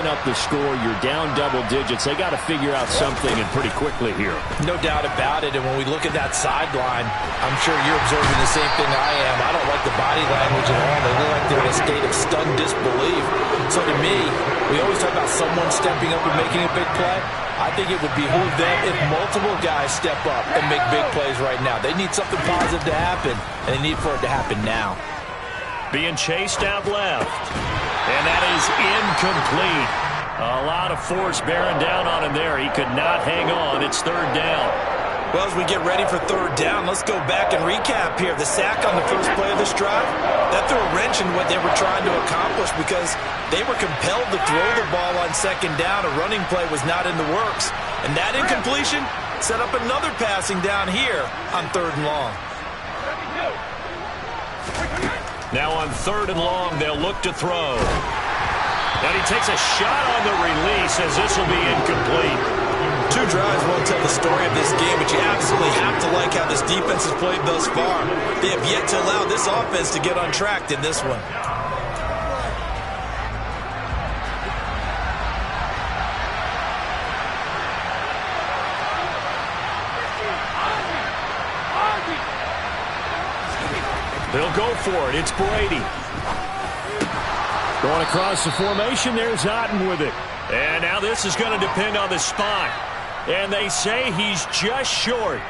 up the score, you're down double digits. They got to figure out something and pretty quickly here. No doubt about it. And when we look at that sideline, I'm sure you're observing the same thing I am. I don't like the body language at all. They look like they're in a state of stunned disbelief. So to me, we always talk about someone stepping up and making a big play. I think it would behoove them if multiple guys step up and make big plays right now. They need something positive to happen, and they need for it to happen now. Being chased out left. And that is incomplete. A lot of force bearing down on him there. He could not hang on. It's third down. Well, as we get ready for third down, let's go back and recap here. The sack on the first play of this drive, that threw a wrench in what they were trying to accomplish because they were compelled to throw the ball on second down. A running play was not in the works. And that incompletion set up another passing down here on third and long. Now on third and long, they'll look to throw. And he takes a shot on the release as this will be incomplete. Two drives won't tell the story of this game, but you absolutely have to like how this defense has played thus far. They have yet to allow this offense to get on track in this one. They'll go for it. It's Brady. Going across the formation, there's Otten with it. And now this is going to depend on the spot. And they say he's just short.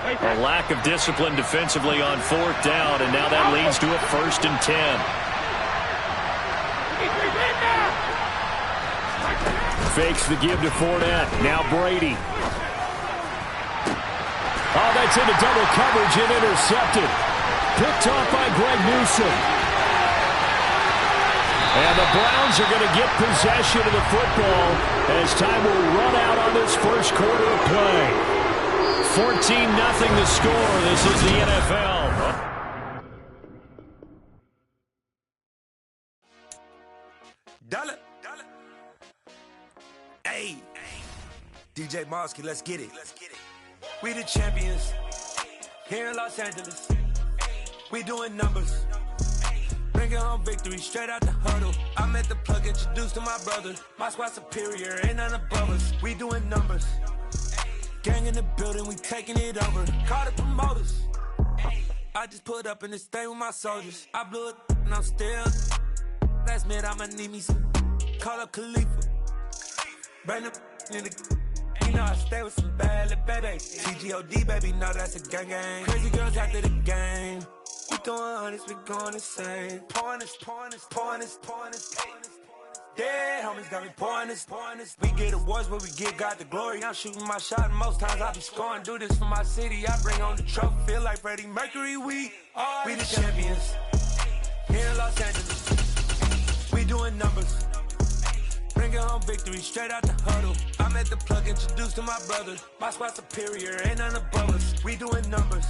A lack of discipline defensively on fourth down, and now that leads to a 1st and 10. Fakes the give to Fournette. Now Brady. Oh, that's into double coverage and intercepted. Picked off by Greg Newsome. And the Browns are going to get possession of the football as time will run out on this first quarter of play. 14-0 the score. This is the NFL. Dollar. Hey. DJ Mosky, let's get it. We the champions here in Los Angeles. We doing numbers. Bringing home victory straight out the huddle. I'm at the plug, introduced to my brother. My squad superior, ain't none above us. We doing numbers. Gang in the building, we taking it over. Call the promoters. I just put up in this thing with my soldiers. I blew it and I'm still. Last minute, I'ma need me some. Call up Khalifa. Bring the in the. You know I stay with some bad little baby. TGOD, baby, no, that's a gang gang. Crazy girls after the game. We throwing hundreds, we going insane. Pouring this. Dead homies got me pouring this. We get awards, but we give God the glory. I'm shooting my shot, and most times I be scoring. Do this for my city, I bring on the trophy. Feel like Freddie Mercury, we the champions. Here in Los Angeles, we doing numbers. Bringing home victory straight out the huddle. I'm at the plug, introduced to my brother. My squad superior, ain't none above us. We doing numbers.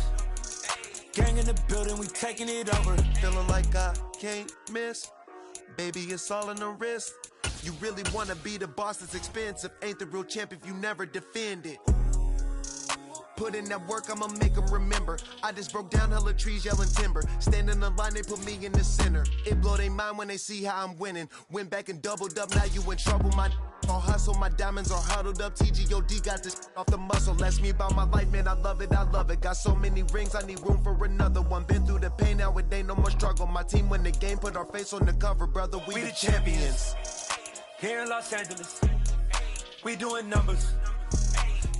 Gang in the building, we taking it over. Feeling like I can't miss. Baby, it's all in the wrist. You really wanna be the boss, it's expensive. Ain't the real champ if you never defend it. Put in that work, I'ma make them remember. I just broke down hella trees, yelling timber. Stand in the line, they put me in the center. It blow their mind when they see how I'm winning. Went back and doubled up, now you in trouble. My all hustle, my diamonds are huddled up. TGOD got this off the muscle. Ask me about my life, man, I love it. Got so many rings, I need room for another one. Been through the pain, now it ain't no more struggle. My team win the game, put our face on the cover, brother. We the champions. Here in Los Angeles, we doing numbers.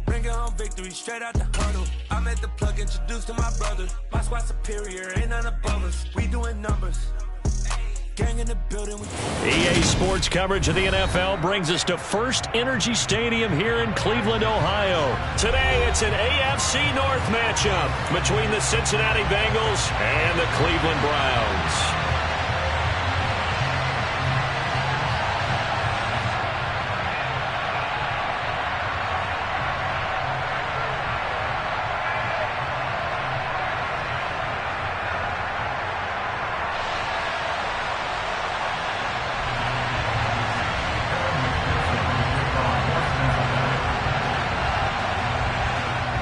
Bringing home victory straight out the huddle. I'm at the plug, introduced to my brother. My squad superior, ain't none above us. We doing numbers. Gang in the building. EA Sports coverage of the NFL brings us to First Energy Stadium here in Cleveland, Ohio. Today, it's an AFC North matchup between the Cincinnati Bengals and the Cleveland Browns.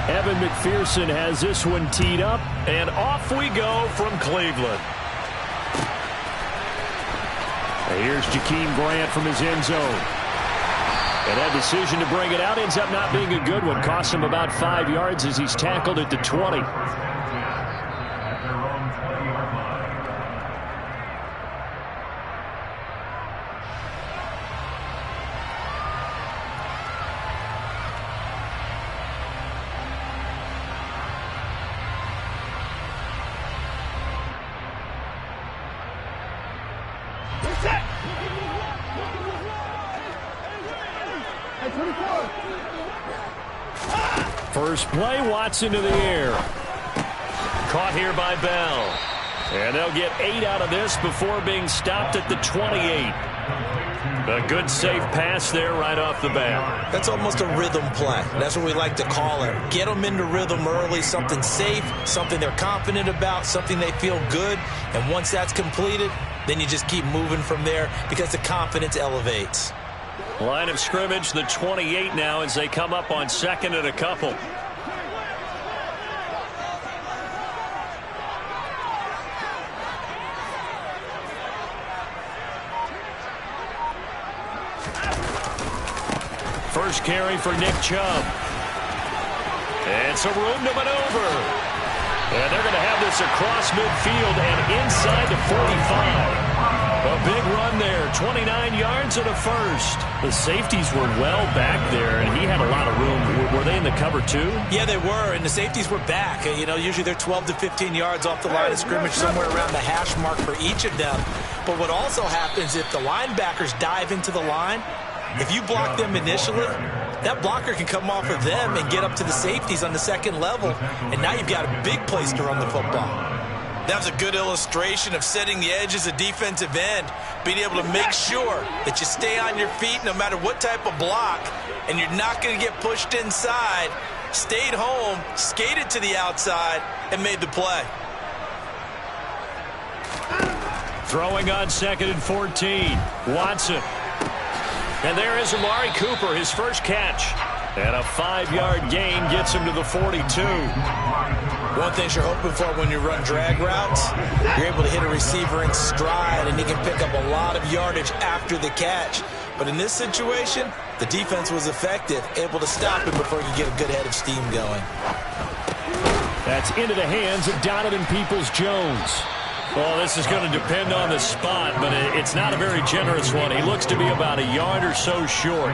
Evan McPherson has this one teed up, and off we go from Cleveland. Here's Jakeem Grant from his end zone. And that decision to bring it out ends up not being a good one. Costs him about 5 yards as he's tackled at the 20. First play, Watson to the air. Caught here by Bell. And they'll get 8 out of this before being stopped at the 28. A good safe pass there right off the bat. That's almost a rhythm play. That's what we like to call it. Get them into rhythm early, something safe, something they're confident about, something they feel good. And once that's completed, then you just keep moving from there because the confidence elevates. Line of scrimmage, the 28 now as they come up on second and a couple. First carry for Nick Chubb. And some room to maneuver. And they're going to have this across midfield and inside the 45. A big run there, 29 yards and a first. The safeties were well back there, and he had a lot of room. Were they in the cover too? Yeah, they were, and the safeties were back. You know, usually they're 12 to 15 yards off the line of scrimmage, somewhere around the hash mark for each of them. But what also happens if the linebackers dive into the line, if you block them initially, that blocker can come off of them and get up to the safeties on the second level, and now you've got a big place to run the football. That was a good illustration of setting the edge as a defensive end, being able to make sure that you stay on your feet no matter what type of block, and you're not going to get pushed inside. Stayed home, skated to the outside, and made the play. Throwing on second and 14. Watson. And there is Amari Cooper, his first catch. And a 5-yard gain gets him to the 42. One thing you're hoping for when you run drag routes, you're able to hit a receiver in stride, and he can pick up a lot of yardage after the catch. But in this situation, the defense was effective, able to stop him before he could get a good head of steam going. That's into the hands of Donovan Peoples-Jones. Well, this is going to depend on the spot, but it's not a very generous one. He looks to be about a yard or so short.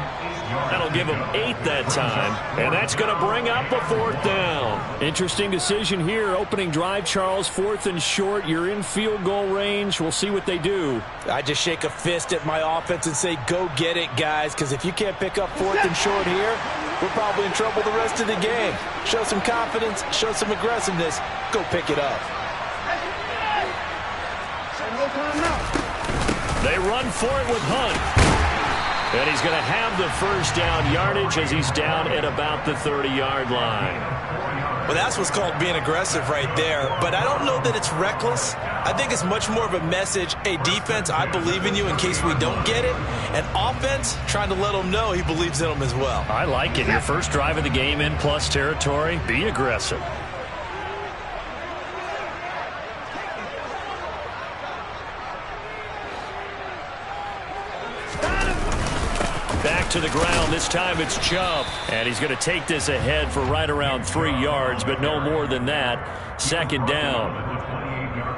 That'll give him 8 that time, and that's going to bring up a fourth down. Interesting decision here. Opening drive, Charles, 4th and short. You're in field goal range. We'll see what they do. I just shake a fist at my offense and say, go get it, guys, because if you can't pick up 4th and short here, we're probably in trouble the rest of the game. Show some confidence, show some aggressiveness, go pick it up. They run for it with Hunt. And he's going to have the first down yardage as he's down at about the 30-yard line. Well, that's what's called being aggressive right there. But I don't know that it's reckless. I think it's much more of a message, hey, defense, I believe in you in case we don't get it. And offense, trying to let them know he believes in them as well. I like it. Your first drive of the game in plus territory, be aggressive. Back to the ground. This time it's Chubb. And he's going to take this ahead for right around 3 yards, but no more than that. Second down.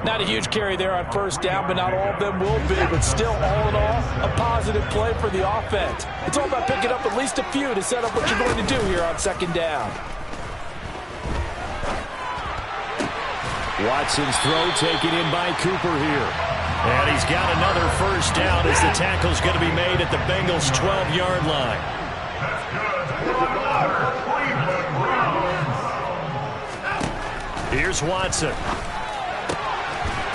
Not a huge carry there on first down, but not all of them will be. But still, all in all, a positive play for the offense. It's all about picking up at least a few to set up what you're going to do here on second down. Watson's throw taken in by Cooper here. And he's got another first down as the tackle's going to be made at the Bengals' 12-yard line. Here's Watson.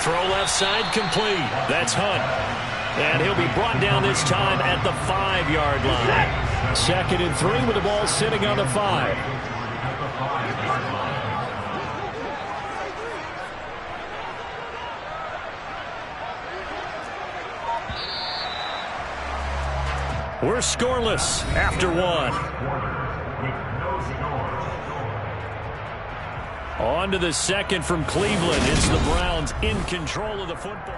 Throw left side complete. That's Hunt. And he'll be brought down this time at the 5-yard line. Second and 3 with the ball sitting on the 5. We're scoreless after 1. On to the second from Cleveland. It's the Browns in control of the football.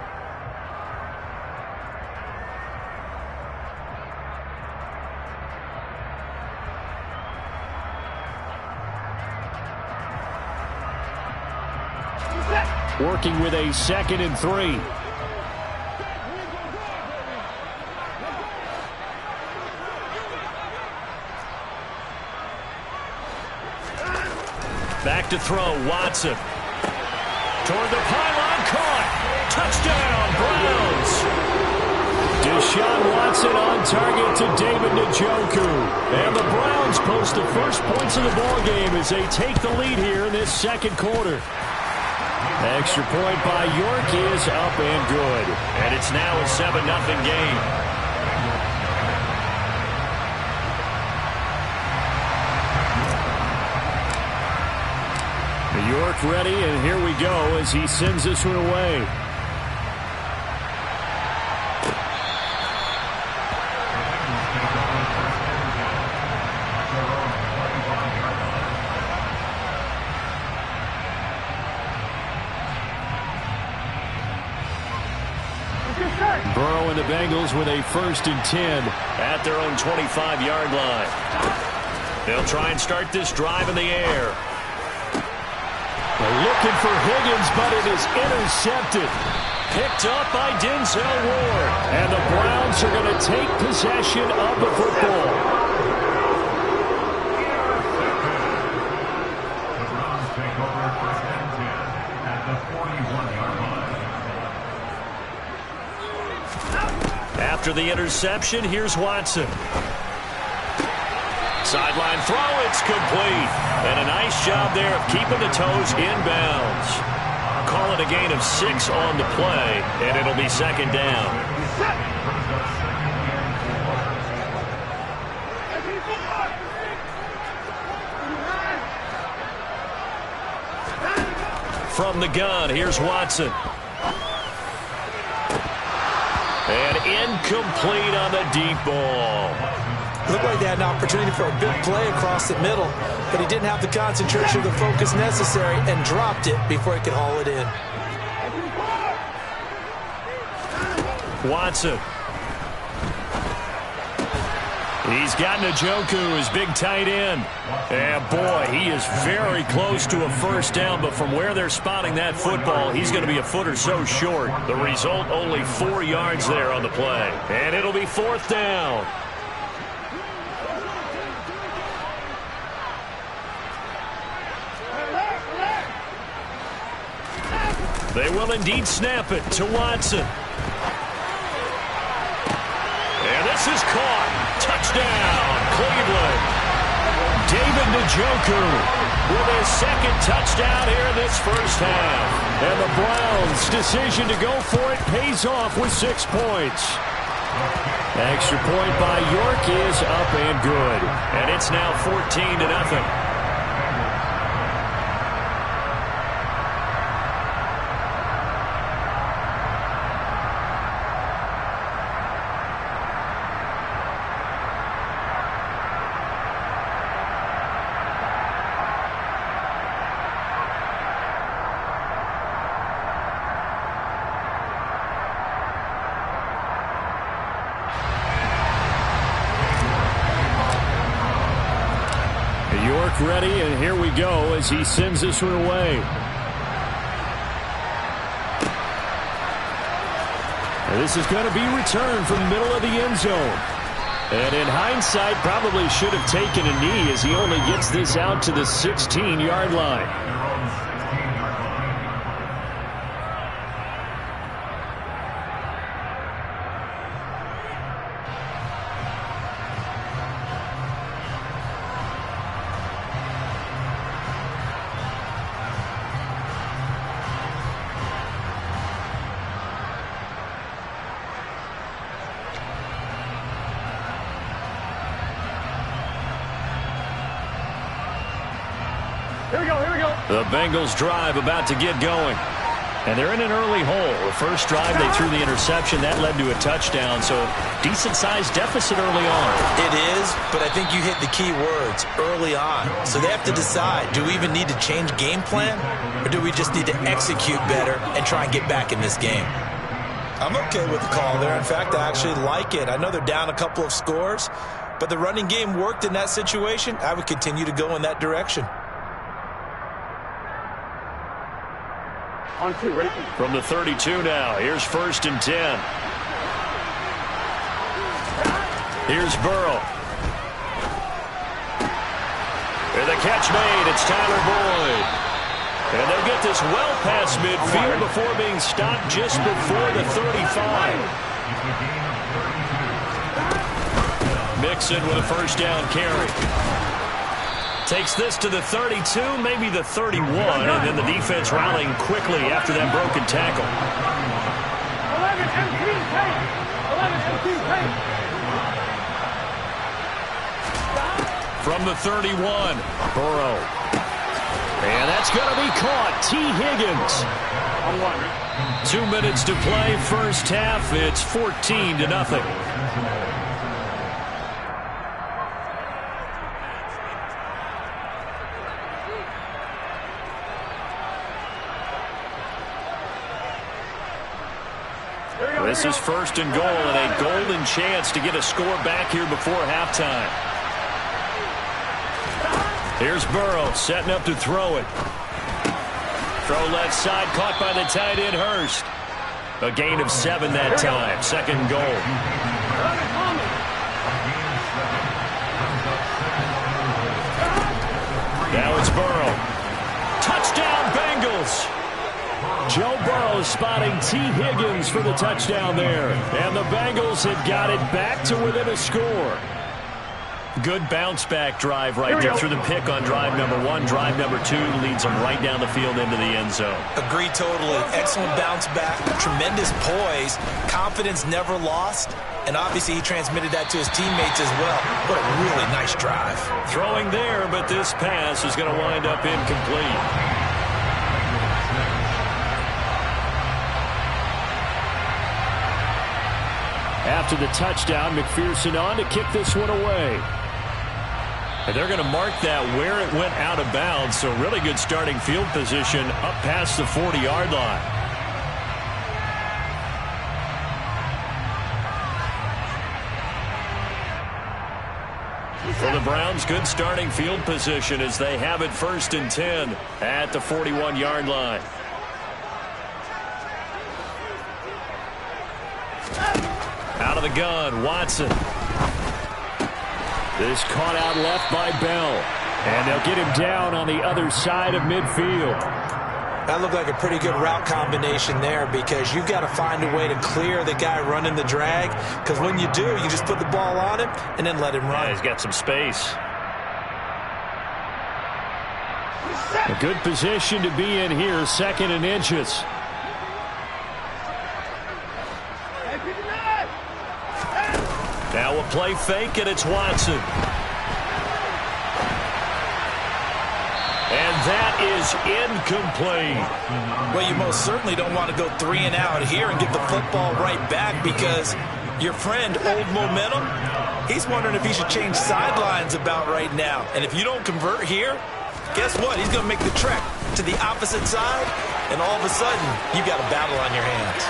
working with a 2nd and 3. Back to throw, Watson. Toward the pylon, caught. Touchdown, Browns. Deshaun Watson on target to David Njoku. And the Browns post the first points of the ballgame as they take the lead here in this second quarter. Extra point by York is up and good. And it's now a 7-0 game. York ready, and here we go as he sends this one away. Burrow and the Bengals with a 1st and 10 at their own 25-yard line. They'll try and start this drive in the air. They're looking for Higgins, but it is intercepted. Picked up by Denzel Ward. And the Browns are going to take possession of the football. The Browns take over 1st and 10 at the 41-yard line. After the interception, here's Watson. Sideline throw, it's complete. And a nice job there of keeping the toes inbounds. Call it a gain of 6 on the play, and it'll be 2nd down. From the gun, here's Watson. And incomplete on the deep ball. Looked like they had an opportunity for a big play across the middle, but he didn't have the concentration or the focus necessary and dropped it before he could haul it in. Watson. He's got Njoku, his big tight end. And boy, he is very close to a 1st down, but from where they're spotting that football, he's going to be a foot or so short. The result, only 4 yards there on the play. And it'll be 4th down. They will indeed snap it to Watson. And this is caught. Touchdown, Cleveland. David Njoku with his 2nd touchdown here in this 1st half. And the Browns' decision to go for it pays off with 6 points. Extra point by York is up and good. And it's now 14-0. York ready, and here we go as he sends this one away. And this is going to be returned from the middle of the end zone. And in hindsight, probably should have taken a knee as he only gets this out to the 16-yard line. The Bengals drive about to get going. And they're in an early hole. The first drive, they threw the interception. That led to a touchdown. So decent-sized deficit early on. It is, but I think you hit the key words, early on. So they have to decide, do we even need to change game plan? Or do we just need to execute better and try and get back in this game? I'm okay with the call there. In fact, I actually like it. I know they're down a couple of scores, but the running game worked in that situation. I would continue to go in that direction. On 2, ready? From the 32 now. Here's 1st and 10. Here's Burrow. And the catch made. It's Tyler Boyd. And they'll get this well past midfield before being stopped just before the 35. Mixon with a 1st down carry. Takes this to the 32, maybe the 31, and then the defense rallying quickly after that broken tackle. 11 empty, take. 11 empty, take. From the 31, Burrow. And that's going to be caught. T. Higgins. 2 minutes to play, first half. It's 14-0. This is 1st and goal and a golden chance to get a score back here before halftime. Here's Burrow setting up to throw it. Throw left side, caught by the tight end Hurst. A gain of 7 that time. 2nd goal. Now it's Burrow. Touchdown Bengals. Joe Burrow spotting T. Higgins for the touchdown there. And the Bengals have got it back to within a score. Good bounce-back drive right there through the pick on drive number 1. Drive number 2 leads them right down the field into the end zone. Agree totally. Excellent bounce-back, tremendous poise, confidence never lost, and obviously he transmitted that to his teammates as well. What a really nice drive. Throwing there, but this pass is going to wind up incomplete. After the touchdown, McPherson on to kick this one away. And they're going to mark that where it went out of bounds, so really good starting field position up past the 40-yard line. For the Browns, good starting field position as they have it 1st and 10 at the 41-yard line. Out of the gun, Watson. This caught out left by Bell. And they'll get him down on the other side of midfield. That looked like a pretty good route combination there because you've got to find a way to clear the guy running the drag. Because when you do, you just put the ball on him and then let him run. Yeah, he's got some space. A good position to be in here, 2nd and inches. Now a play fake, and it's Watson. And that is incomplete. Well, you most certainly don't want to go 3 and out here and get the football right back because your friend, Old Momentum, he's wondering if he should change sidelines about right now. And if you don't convert here, guess what? He's going to make the trek to the opposite side, and all of a sudden, you've got a battle on your hands.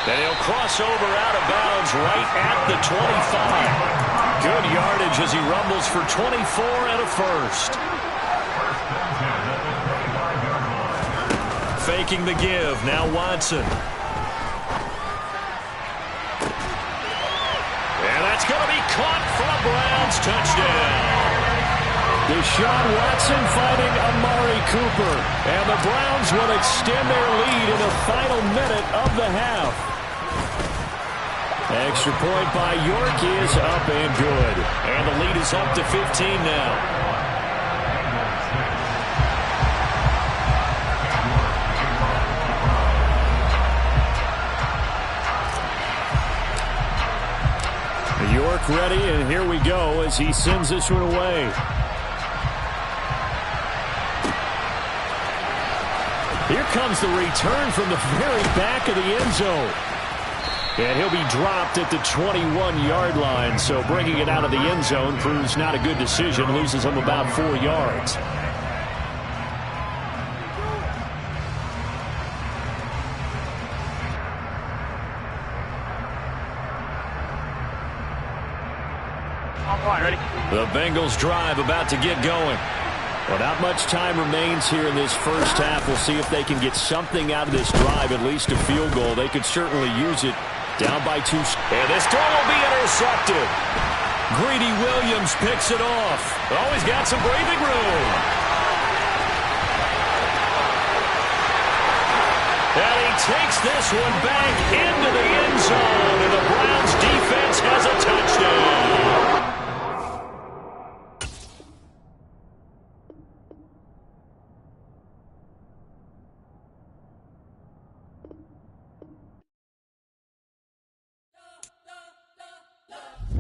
Then he'll cross over out of bounds right at the 25. Good yardage as he rumbles for 24 and a first. Faking the give. Now Watson. And that's going to be caught for a Browns touchdown. Deshaun Watson fighting Amari Cooper. And the Browns will extend their lead in the final minute of the half. Extra point by York is up and good. And the lead is up to 15 now. York ready, and here we go as he sends this one away. Here comes the return from the very back of the end zone. And he'll be dropped at the 21-yard line, so bringing it out of the end zone proves not a good decision, loses him about 4 yards. Ready? The Bengals drive about to get going. Well, not much time remains here in this first half. We'll see if they can get something out of this drive, at least a field goal. They could certainly use it. Down by 2. And this throw will be intercepted. Greedy Williams picks it off. Oh, he's got some breathing room. And he takes this one back into the end zone. And the Browns defense has a touchdown.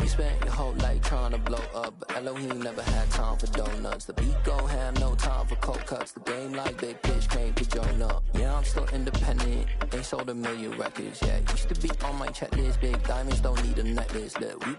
You spent your whole life trying to blow up, but Elohim never had time for donuts. The beat gon' have no time for cold cuts. The game like big pitch came to join up. Yeah, I'm still independent, ain't sold a million records yet. Used to be on my checklist, big diamonds don't need a necklace. Look, we